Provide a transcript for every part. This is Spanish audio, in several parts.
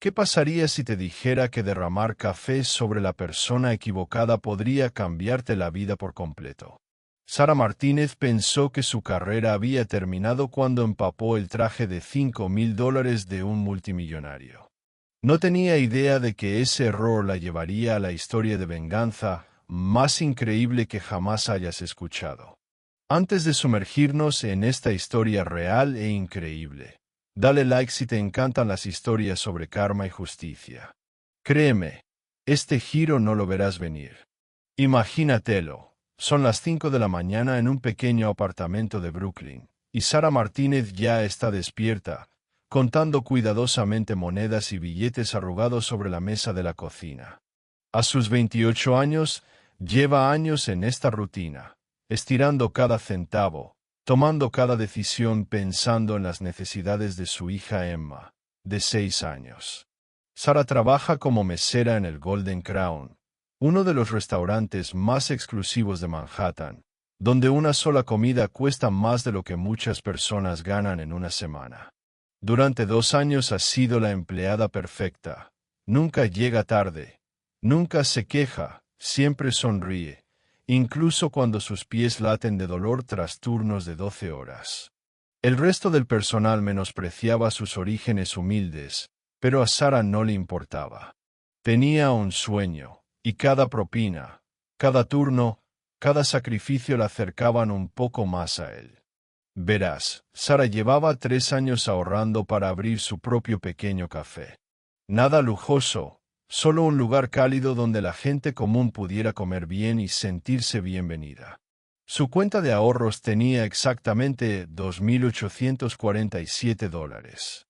¿Qué pasaría si te dijera que derramar café sobre la persona equivocada podría cambiarte la vida por completo? Sara Martínez pensó que su carrera había terminado cuando empapó el traje de $5,000 de un multimillonario. No tenía idea de que ese error la llevaría a la historia de venganza más increíble que jamás hayas escuchado. Antes de sumergirnos en esta historia real e increíble, dale like si te encantan las historias sobre karma y justicia. Créeme, este giro no lo verás venir. Imagínatelo, son las 5 de la mañana en un pequeño apartamento de Brooklyn, y Sara Martínez ya está despierta, contando cuidadosamente monedas y billetes arrugados sobre la mesa de la cocina. A sus 28 años, lleva años en esta rutina, estirando cada centavo, tomando cada decisión pensando en las necesidades de su hija Emma, de 6 años. Sara trabaja como mesera en el Golden Crown, uno de los restaurantes más exclusivos de Manhattan, donde una sola comida cuesta más de lo que muchas personas ganan en una semana. Durante 2 años ha sido la empleada perfecta. Nunca llega tarde, nunca se queja, siempre sonríe, incluso cuando sus pies laten de dolor tras turnos de 12 horas. El resto del personal menospreciaba sus orígenes humildes, pero a Sara no le importaba. Tenía un sueño, y cada propina, cada turno, cada sacrificio la acercaban un poco más a él. Verás, Sara llevaba 3 años ahorrando para abrir su propio pequeño café. Nada lujoso, solo un lugar cálido donde la gente común pudiera comer bien y sentirse bienvenida. Su cuenta de ahorros tenía exactamente $2,847.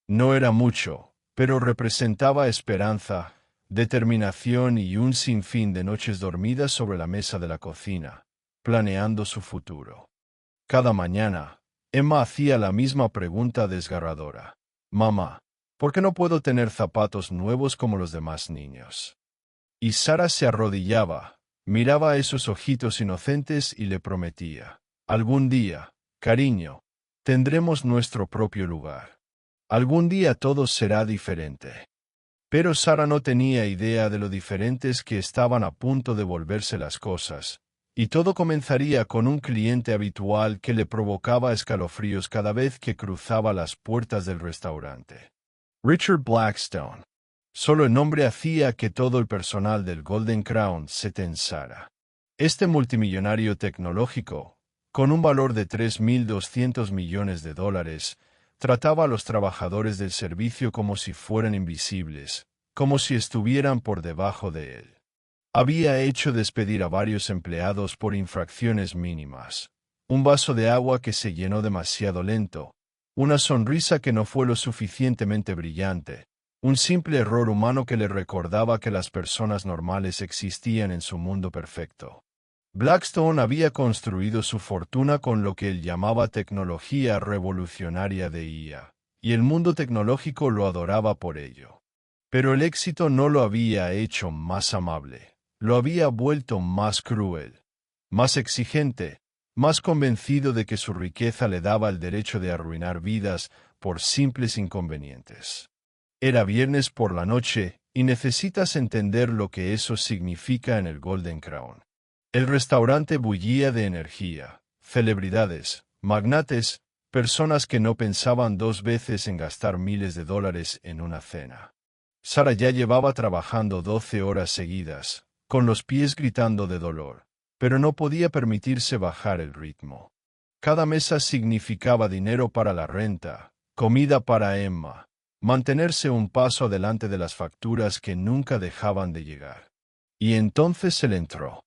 No era mucho, pero representaba esperanza, determinación y un sinfín de noches dormidas sobre la mesa de la cocina, planeando su futuro. Cada mañana, Emma hacía la misma pregunta desgarradora. «Mamá, ¿por qué no puedo tener zapatos nuevos como los demás niños?» Y Sara se arrodillaba, miraba a esos ojitos inocentes y le prometía: «Algún día, cariño, tendremos nuestro propio lugar. Algún día todo será diferente». Pero Sara no tenía idea de lo diferentes que estaban a punto de volverse las cosas, y todo comenzaría con un cliente habitual que le provocaba escalofríos cada vez que cruzaba las puertas del restaurante. Richard Blackstone. Solo el nombre hacía que todo el personal del Golden Crown se tensara. Este multimillonario tecnológico, con un valor de $3,200 millones, trataba a los trabajadores del servicio como si fueran invisibles, como si estuvieran por debajo de él. Había hecho despedir a varios empleados por infracciones mínimas. Un vaso de agua que se llenó demasiado lento, una sonrisa que no fue lo suficientemente brillante, un simple error humano que le recordaba que las personas normales existían en su mundo perfecto. Blackstone había construido su fortuna con lo que él llamaba tecnología revolucionaria de IA, y el mundo tecnológico lo adoraba por ello. Pero el éxito no lo había hecho más amable, lo había vuelto más cruel, más exigente, más convencido de que su riqueza le daba el derecho de arruinar vidas por simples inconvenientes. Era viernes por la noche, y necesitas entender lo que eso significa en el Golden Crown. El restaurante bullía de energía, celebridades, magnates, personas que no pensaban 2 veces en gastar miles de dólares en una cena. Sara ya llevaba trabajando 12 horas seguidas, con los pies gritando de dolor, pero no podía permitirse bajar el ritmo. Cada mesa significaba dinero para la renta, comida para Emma, mantenerse un paso adelante de las facturas que nunca dejaban de llegar. Y entonces él entró.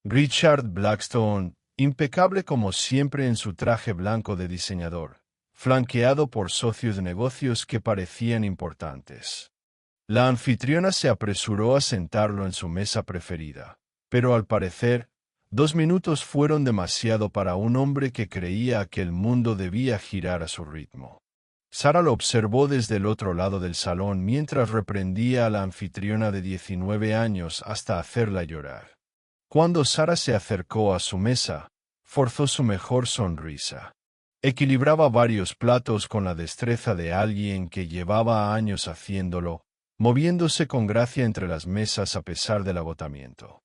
Richard Blackstone, impecable como siempre en su traje blanco de diseñador, flanqueado por socios de negocios que parecían importantes. La anfitriona se apresuró a sentarlo en su mesa preferida, pero al parecer, 2 minutos fueron demasiado para un hombre que creía que el mundo debía girar a su ritmo. Sara lo observó desde el otro lado del salón mientras reprendía a la anfitriona de 19 años hasta hacerla llorar. Cuando Sara se acercó a su mesa, forzó su mejor sonrisa. Equilibraba varios platos con la destreza de alguien que llevaba años haciéndolo, moviéndose con gracia entre las mesas a pesar del agotamiento.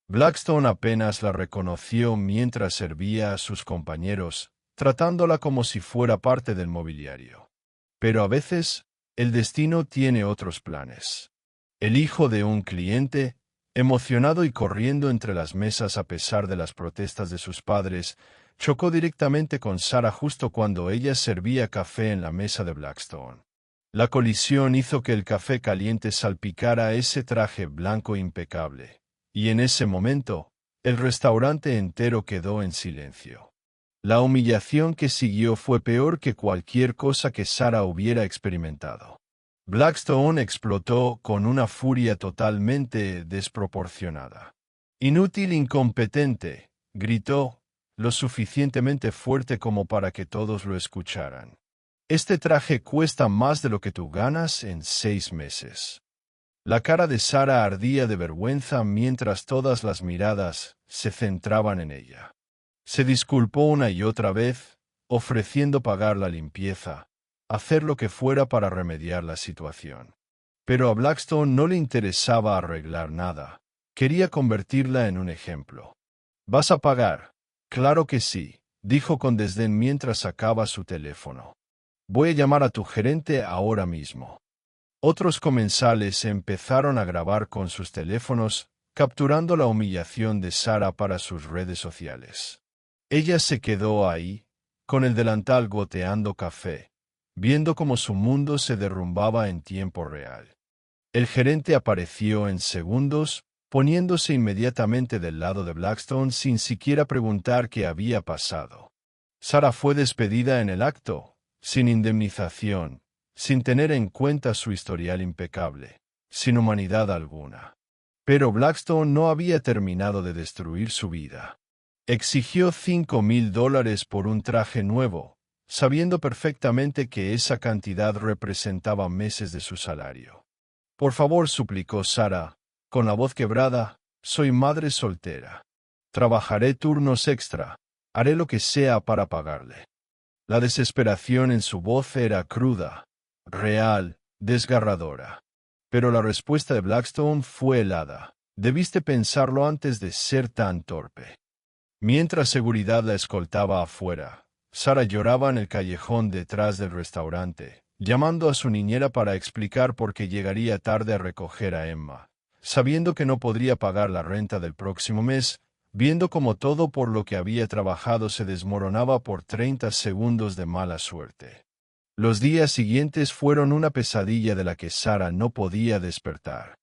Blackstone apenas la reconoció mientras servía a sus compañeros, tratándola como si fuera parte del mobiliario. Pero a veces, el destino tiene otros planes. El hijo de un cliente, emocionado y corriendo entre las mesas a pesar de las protestas de sus padres, chocó directamente con Sarah justo cuando ella servía café en la mesa de Blackstone. La colisión hizo que el café caliente salpicara ese traje blanco impecable, y en ese momento, el restaurante entero quedó en silencio. La humillación que siguió fue peor que cualquier cosa que Sarah hubiera experimentado. Blackstone explotó con una furia totalmente desproporcionada. «Inútil, incompetente», gritó, lo suficientemente fuerte como para que todos lo escucharan. «Este traje cuesta más de lo que tú ganas en 6 meses». La cara de Sarah ardía de vergüenza mientras todas las miradas se centraban en ella. Se disculpó una y otra vez, ofreciendo pagar la limpieza, hacer lo que fuera para remediar la situación. Pero a Blackstone no le interesaba arreglar nada. Quería convertirla en un ejemplo. «¿Vas a pagar?» «Claro que sí», dijo con desdén mientras sacaba su teléfono. «Voy a llamar a tu gerente ahora mismo». Otros comensales empezaron a grabar con sus teléfonos, capturando la humillación de Sarah para sus redes sociales. Ella se quedó ahí, con el delantal goteando café, viendo cómo su mundo se derrumbaba en tiempo real. El gerente apareció en segundos, poniéndose inmediatamente del lado de Blackstone sin siquiera preguntar qué había pasado. Sarah fue despedida en el acto, sin indemnización, sin tener en cuenta su historial impecable, sin humanidad alguna. Pero Blackstone no había terminado de destruir su vida. Exigió $5,000 por un traje nuevo, sabiendo perfectamente que esa cantidad representaba meses de su salario. «Por favor», suplicó Sarah, con la voz quebrada, «soy madre soltera. Trabajaré turnos extra, haré lo que sea para pagarle». La desesperación en su voz era cruda, real, desgarradora. Pero la respuesta de Blackstone fue helada. «Debiste pensarlo antes de ser tan torpe». Mientras seguridad la escoltaba afuera, Sarah lloraba en el callejón detrás del restaurante, llamando a su niñera para explicar por qué llegaría tarde a recoger a Emma, sabiendo que no podría pagar la renta del próximo mes, viendo cómo todo por lo que había trabajado se desmoronaba por 30 segundos de mala suerte. Los días siguientes fueron una pesadilla de la que Sarah no podía despertar.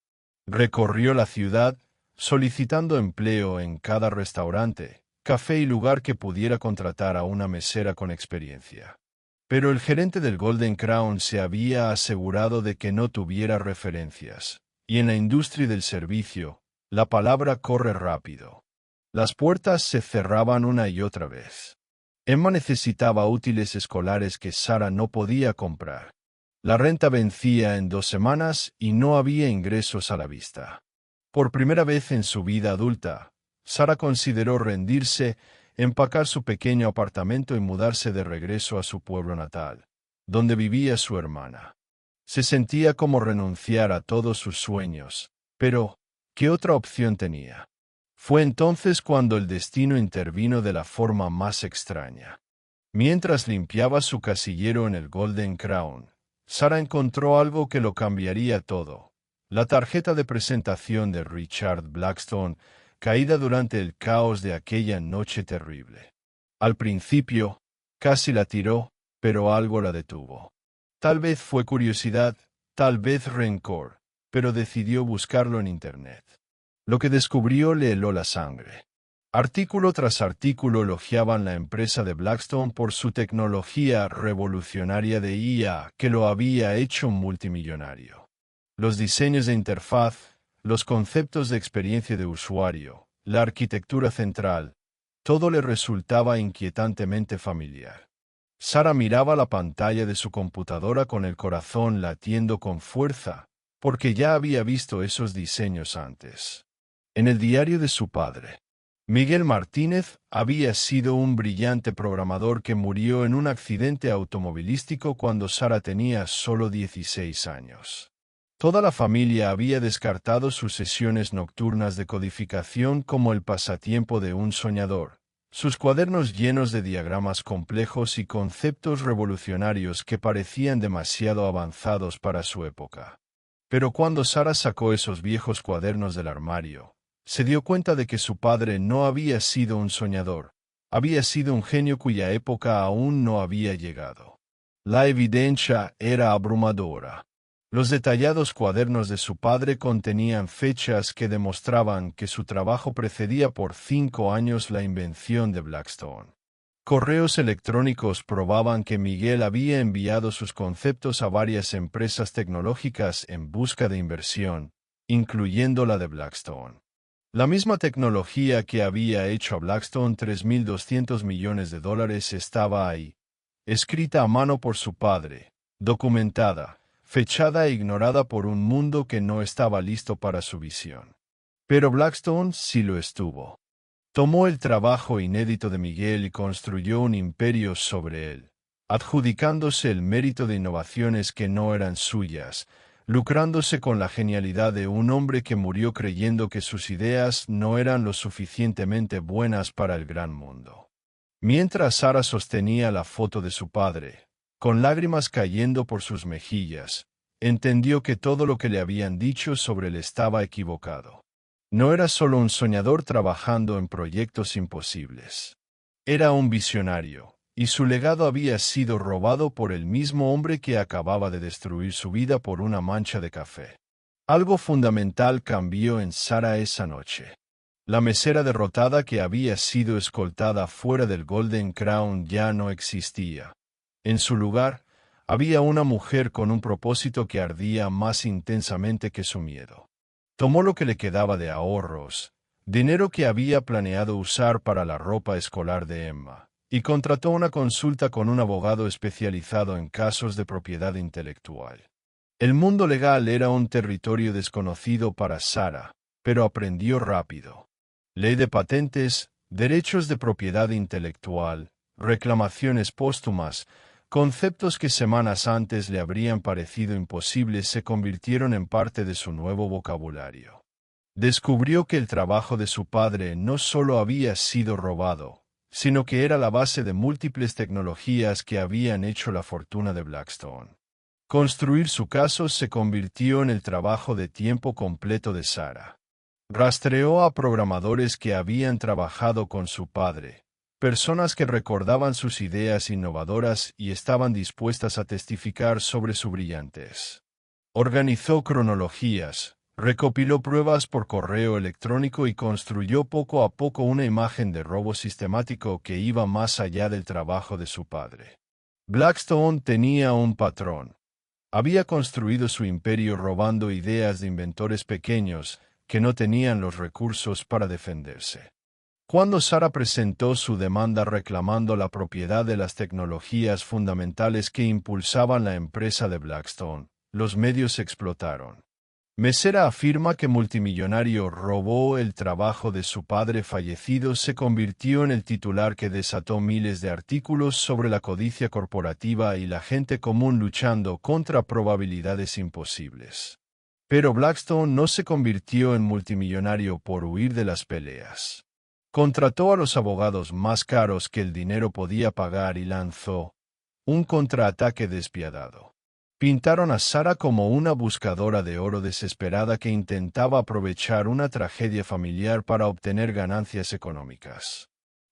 Recorrió la ciudad, solicitando empleo en cada restaurante, café y lugar que pudiera contratar a una mesera con experiencia. Pero el gerente del Golden Crown se había asegurado de que no tuviera referencias, y en la industria del servicio, la palabra corre rápido. Las puertas se cerraban una y otra vez. Emma necesitaba útiles escolares que Sarah no podía comprar. La renta vencía en 2 semanas y no había ingresos a la vista. Por primera vez en su vida adulta, Sarah consideró rendirse, empacar su pequeño apartamento y mudarse de regreso a su pueblo natal, donde vivía su hermana. Se sentía como renunciar a todos sus sueños, pero ¿qué otra opción tenía? Fue entonces cuando el destino intervino de la forma más extraña. Mientras limpiaba su casillero en el Golden Crown, Sarah encontró algo que lo cambiaría todo: la tarjeta de presentación de Richard Blackstone, caída durante el caos de aquella noche terrible. Al principio, casi la tiró, pero algo la detuvo. Tal vez fue curiosidad, tal vez rencor, pero decidió buscarlo en Internet. Lo que descubrió le heló la sangre. Artículo tras artículo elogiaban la empresa de Blackstone por su tecnología revolucionaria de IA que lo había hecho multimillonario. Los diseños de interfaz, los conceptos de experiencia de usuario, la arquitectura central, todo le resultaba inquietantemente familiar. Sarah miraba la pantalla de su computadora con el corazón latiendo con fuerza, porque ya había visto esos diseños antes. En el diario de su padre, Miguel Martínez había sido un brillante programador que murió en un accidente automovilístico cuando Sarah tenía solo 16 años. Toda la familia había descartado sus sesiones nocturnas de codificación como el pasatiempo de un soñador, sus cuadernos llenos de diagramas complejos y conceptos revolucionarios que parecían demasiado avanzados para su época. Pero cuando Sara sacó esos viejos cuadernos del armario, se dio cuenta de que su padre no había sido un soñador, había sido un genio cuya época aún no había llegado. La evidencia era abrumadora. Los detallados cuadernos de su padre contenían fechas que demostraban que su trabajo precedía por 5 años la invención de Blackstone. Correos electrónicos probaban que Miguel había enviado sus conceptos a varias empresas tecnológicas en busca de inversión, incluyendo la de Blackstone. La misma tecnología que había hecho a Blackstone $3.200 millones estaba ahí, escrita a mano por su padre, documentada, fechada e ignorada por un mundo que no estaba listo para su visión. Pero Blackstone sí lo estuvo. Tomó el trabajo inédito de Miguel y construyó un imperio sobre él, adjudicándose el mérito de innovaciones que no eran suyas, lucrándose con la genialidad de un hombre que murió creyendo que sus ideas no eran lo suficientemente buenas para el gran mundo. Mientras Sara sostenía la foto de su padre, con lágrimas cayendo por sus mejillas, entendió que todo lo que le habían dicho sobre él estaba equivocado. No era solo un soñador trabajando en proyectos imposibles. Era un visionario, y su legado había sido robado por el mismo hombre que acababa de destruir su vida por una mancha de café. Algo fundamental cambió en Sara esa noche. La mesera derrotada que había sido escoltada fuera del Golden Crown ya no existía. En su lugar, había una mujer con un propósito que ardía más intensamente que su miedo. Tomó lo que le quedaba de ahorros, dinero que había planeado usar para la ropa escolar de Emma, y contrató una consulta con un abogado especializado en casos de propiedad intelectual. El mundo legal era un territorio desconocido para Sara, pero aprendió rápido. Ley de patentes, derechos de propiedad intelectual, reclamaciones póstumas, conceptos que semanas antes le habrían parecido imposibles se convirtieron en parte de su nuevo vocabulario. Descubrió que el trabajo de su padre no solo había sido robado, sino que era la base de múltiples tecnologías que habían hecho la fortuna de Blackstone. Construir su caso se convirtió en el trabajo de tiempo completo de Sara. Rastreó a programadores que habían trabajado con su padre, personas que recordaban sus ideas innovadoras y estaban dispuestas a testificar sobre su brillantez. Organizó cronologías, recopiló pruebas por correo electrónico y construyó poco a poco una imagen de robo sistemático que iba más allá del trabajo de su padre. Blackstone tenía un patrón. Había construido su imperio robando ideas de inventores pequeños que no tenían los recursos para defenderse. Cuando Sara presentó su demanda reclamando la propiedad de las tecnologías fundamentales que impulsaban la empresa de Blackstone, los medios explotaron. Mesera afirma que multimillonario robó el trabajo de su padre fallecido se convirtió en el titular que desató miles de artículos sobre la codicia corporativa y la gente común luchando contra probabilidades imposibles. Pero Blackstone no se convirtió en multimillonario por huir de las peleas. Contrató a los abogados más caros que el dinero podía pagar y lanzó un contraataque despiadado. Pintaron a Sara como una buscadora de oro desesperada que intentaba aprovechar una tragedia familiar para obtener ganancias económicas.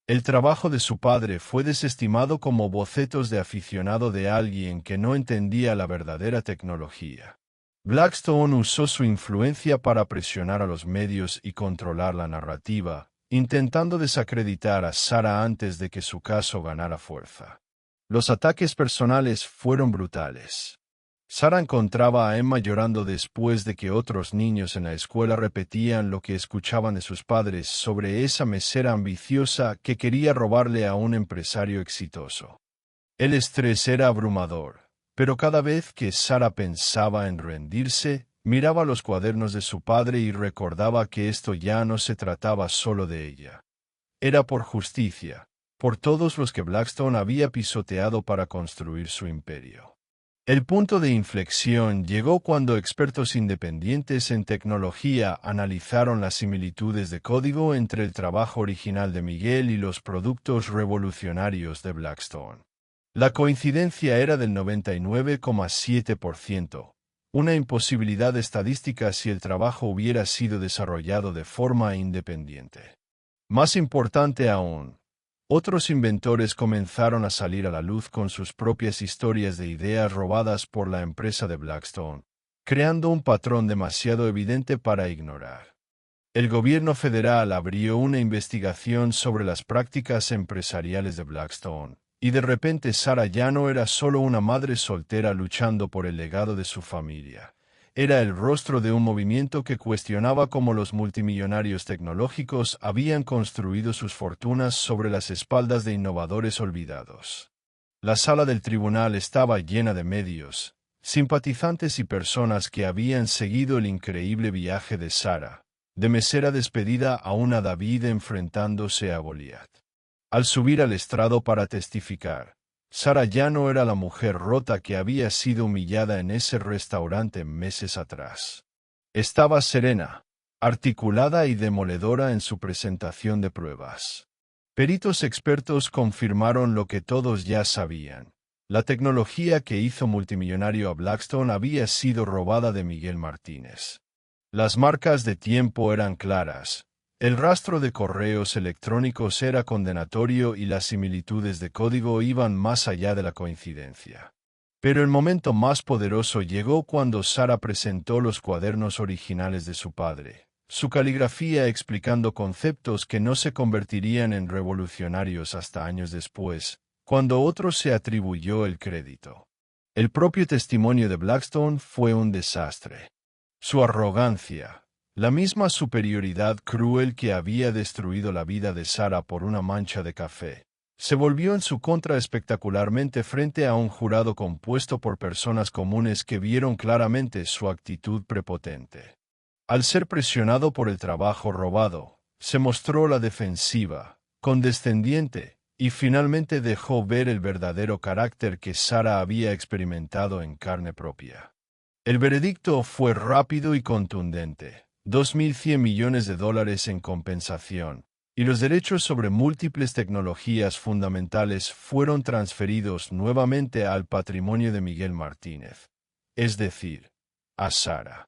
El trabajo de su padre fue desestimado como bocetos de aficionado de alguien que no entendía la verdadera tecnología. Blackstone usó su influencia para presionar a los medios y controlar la narrativa, intentando desacreditar a Sara antes de que su caso ganara fuerza. Los ataques personales fueron brutales. Sara encontraba a Emma llorando después de que otros niños en la escuela repetían lo que escuchaban de sus padres sobre esa mesera ambiciosa que quería robarle a un empresario exitoso. El estrés era abrumador, pero cada vez que Sara pensaba en rendirse, miraba los cuadernos de su padre y recordaba que esto ya no se trataba solo de ella. Era por justicia, por todos los que Blackstone había pisoteado para construir su imperio. El punto de inflexión llegó cuando expertos independientes en tecnología analizaron las similitudes de código entre el trabajo original de Miguel y los productos revolucionarios de Blackstone. La coincidencia era del 99,7%, una imposibilidad estadística si el trabajo hubiera sido desarrollado de forma independiente. Más importante aún, otros inventores comenzaron a salir a la luz con sus propias historias de ideas robadas por la empresa de Blackstone, creando un patrón demasiado evidente para ignorar. El gobierno federal abrió una investigación sobre las prácticas empresariales de Blackstone, y de repente Sarah ya no era solo una madre soltera luchando por el legado de su familia. Era el rostro de un movimiento que cuestionaba cómo los multimillonarios tecnológicos habían construido sus fortunas sobre las espaldas de innovadores olvidados. La sala del tribunal estaba llena de medios, simpatizantes y personas que habían seguido el increíble viaje de Sarah, de mesera despedida a una David enfrentándose a Goliat. Al subir al estrado para testificar, Sarah ya no era la mujer rota que había sido humillada en ese restaurante meses atrás. Estaba serena, articulada y demoledora en su presentación de pruebas. Peritos expertos confirmaron lo que todos ya sabían. La tecnología que hizo multimillonario a Blackstone había sido robada de Miguel Martínez. Las marcas de tiempo eran claras. El rastro de correos electrónicos era condenatorio y las similitudes de código iban más allá de la coincidencia. Pero el momento más poderoso llegó cuando Sarah presentó los cuadernos originales de su padre, su caligrafía explicando conceptos que no se convertirían en revolucionarios hasta años después, cuando otro se atribuyó el crédito. El propio testimonio de Blackstone fue un desastre. Su arrogancia, la misma superioridad cruel que había destruido la vida de Sarah por una mancha de café, se volvió en su contra espectacularmente frente a un jurado compuesto por personas comunes que vieron claramente su actitud prepotente. Al ser presionado por el trabajo robado, se mostró la defensiva, condescendiente, y finalmente dejó ver el verdadero carácter que Sarah había experimentado en carne propia. El veredicto fue rápido y contundente. $2.100 millones en compensación, y los derechos sobre múltiples tecnologías fundamentales fueron transferidos nuevamente al patrimonio de Miguel Martínez, es decir, a Sarah.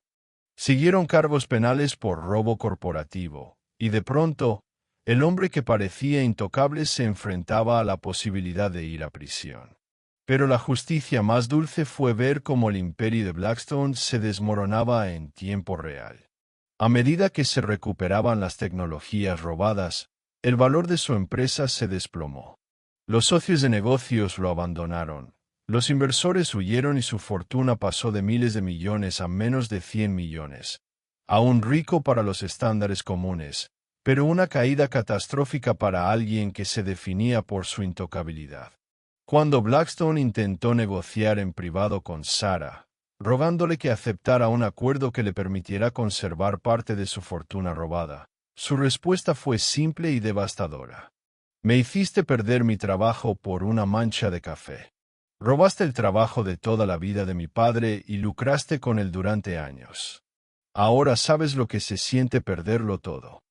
Siguieron cargos penales por robo corporativo, y de pronto, el hombre que parecía intocable se enfrentaba a la posibilidad de ir a prisión. Pero la justicia más dulce fue ver cómo el imperio de Blackstone se desmoronaba en tiempo real. A medida que se recuperaban las tecnologías robadas, el valor de su empresa se desplomó. Los socios de negocios lo abandonaron, los inversores huyeron y su fortuna pasó de miles de millones a menos de 100 millones. Aún rico para los estándares comunes, pero una caída catastrófica para alguien que se definía por su intocabilidad. Cuando Blackstone intentó negociar en privado con Sarah, rogándole que aceptara un acuerdo que le permitiera conservar parte de su fortuna robada, su respuesta fue simple y devastadora. Me hiciste perder mi trabajo por una mancha de café. Robaste el trabajo de toda la vida de mi padre y lucraste con él durante años. Ahora sabes lo que se siente perderlo todo.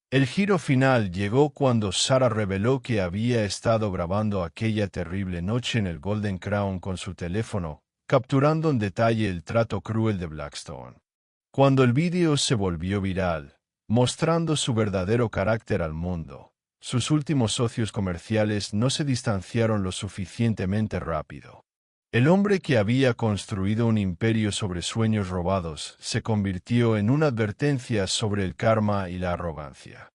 El giro final llegó cuando Sarah reveló que había estado grabando aquella terrible noche en el Golden Crown con su teléfono, capturando en detalle el trato cruel de Blackstone. Cuando el vídeo se volvió viral, mostrando su verdadero carácter al mundo, sus últimos socios comerciales no se distanciaron lo suficientemente rápido. El hombre que había construido un imperio sobre sueños robados se convirtió en una advertencia sobre el karma y la arrogancia.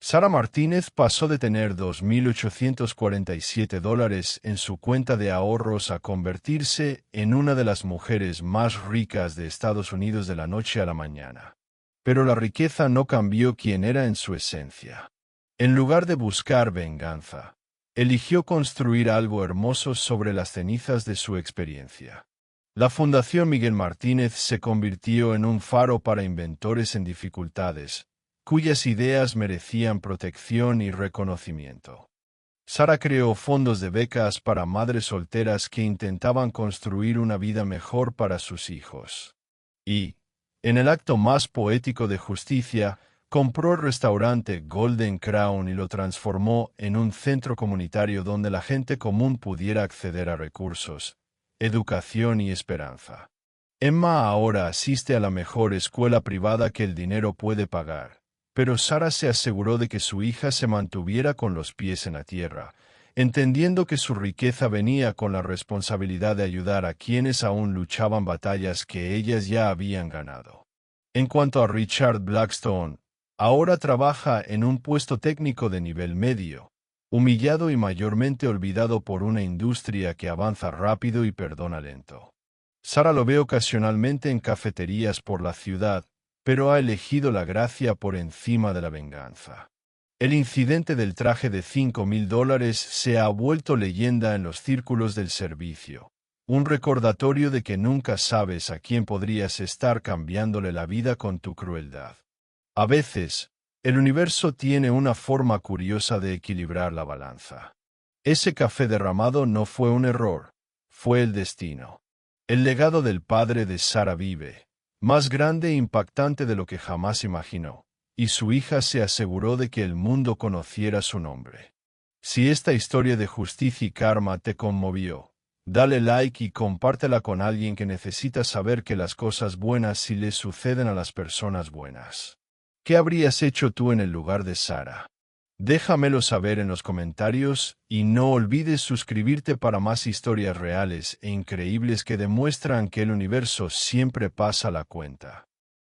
Sarah Martínez pasó de tener $2.847 en su cuenta de ahorros a convertirse en una de las mujeres más ricas de Estados Unidos de la noche a la mañana. Pero la riqueza no cambió quién era en su esencia. En lugar de buscar venganza, eligió construir algo hermoso sobre las cenizas de su experiencia. La Fundación Miguel Martínez se convirtió en un faro para inventores en dificultades, cuyas ideas merecían protección y reconocimiento. Sara creó fondos de becas para madres solteras que intentaban construir una vida mejor para sus hijos. Y, en el acto más poético de justicia, compró el restaurante Golden Crown y lo transformó en un centro comunitario donde la gente común pudiera acceder a recursos, educación y esperanza. Emma ahora asiste a la mejor escuela privada que el dinero puede pagar, pero Sara se aseguró de que su hija se mantuviera con los pies en la tierra, entendiendo que su riqueza venía con la responsabilidad de ayudar a quienes aún luchaban batallas que ellas ya habían ganado. En cuanto a Richard Blackstone, ahora trabaja en un puesto técnico de nivel medio, humillado y mayormente olvidado por una industria que avanza rápido y perdona lento. Sara lo ve ocasionalmente en cafeterías por la ciudad, pero ha elegido la gracia por encima de la venganza. El incidente del traje de $5,000 se ha vuelto leyenda en los círculos del servicio, un recordatorio de que nunca sabes a quién podrías estar cambiándole la vida con tu crueldad. A veces, el universo tiene una forma curiosa de equilibrar la balanza. Ese café derramado no fue un error, fue el destino. El legado del padre de Sara vive, más grande e impactante de lo que jamás imaginó, y su hija se aseguró de que el mundo conociera su nombre. Si esta historia de justicia y karma te conmovió, dale like y compártela con alguien que necesita saber que las cosas buenas sí le suceden a las personas buenas. ¿Qué habrías hecho tú en el lugar de Sara? Déjamelo saber en los comentarios y no olvides suscribirte para más historias reales e increíbles que demuestran que el universo siempre pasa la cuenta.